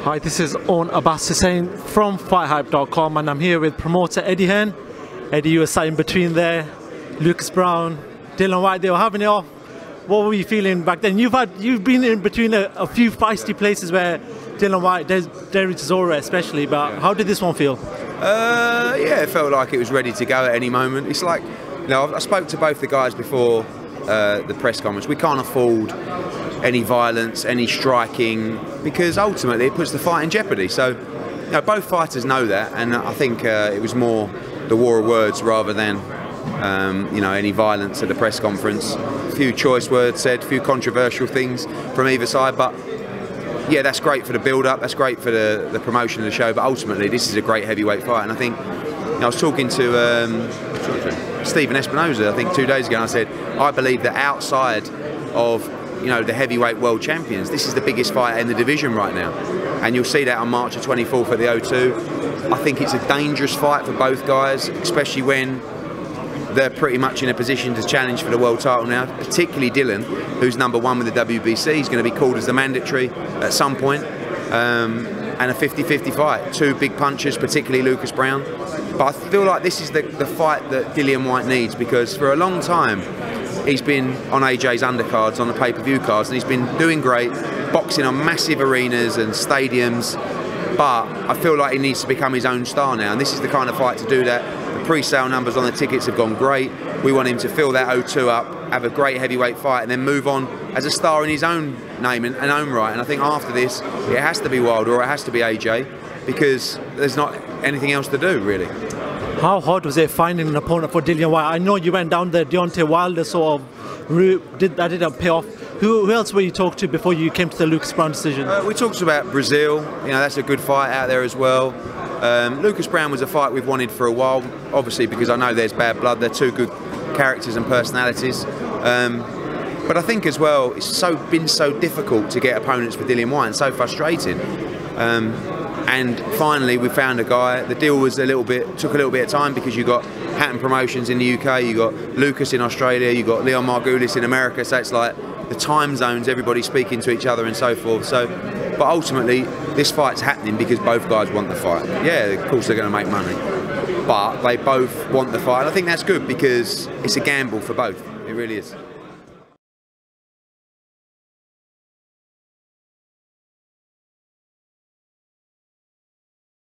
Hi, this is Owen Abbas Hussain from FightHype.com, and I'm here with promoter Eddie Hearn. Eddie, you were sat in between there, Lucas Browne, Dillian Whyte, they were having it off. What were you feeling back then? You've been in between a few feisty places where Dillian Whyte, Derek Chisora especially, but how did this one feel? Yeah, it felt like it was ready to go at any moment. It's like, you know, I spoke to both the guys before the press conference. We can't afford any violence, any striking, because ultimately it puts the fight in jeopardy. So, you know, both fighters know that, and I think it was more the war of words rather than you know, any violence at the press conference. A few choice words said, a few controversial things from either side, but yeah, that's great for the build-up, that's great for the promotion of the show, but ultimately this is a great heavyweight fight. And I think, you know, I was talking to Stephen Espinosa, I think 2 days ago, and I said, I believe that outside of, you know, the heavyweight world champions, this is the biggest fight in the division right now. And you'll see that on March the 24th at the O2. I think it's a dangerous fight for both guys, especially when they're pretty much in a position to challenge for the world title now, particularly Dillian, who's #1 with the WBC. He's going to be called as the mandatory at some point. And a 50-50 fight. Two big punchers, particularly Lucas Browne. But I feel like this is the fight that Dillian Whyte needs, because for a long time he's been on AJ's undercards, on the pay-per-view cards, and he's been doing great, boxing on massive arenas and stadiums. But I feel like he needs to become his own star now, and this is the kind of fight to do that. The pre-sale numbers on the tickets have gone great. We want him to fill that O2 up, have a great heavyweight fight, and then move on as a star in his own name and own right. And I think after this, it has to be Wilder or it has to be AJ, because there's not anything else to do, really. How hard was it finding an opponent for Dillian Whyte? I know you went down the Deontay Wilder sort of route, that didn't pay off. Who else were you talked to before you came to the Lucas Browne decision? We talked about Brazil, you know, that's a good fight out there as well. Lucas Browne was a fight we've wanted for a while, obviously because I know there's bad blood, they're two good characters and personalities. But I think as well, it's been so difficult to get opponents for Dillian Whyte and so frustrating. And finally we found a guy. The deal was took a little bit of time, because you got Hatton Promotions in the UK, you got Lucas in Australia, you got Leon Margulis in America, so it's like the time zones, everybody speaking to each other and so forth. So, but ultimately this fight's happening because both guys want the fight. Yeah, of course they're going to make money, but they both want the fight. And I think that's good, because it's a gamble for both. It really is.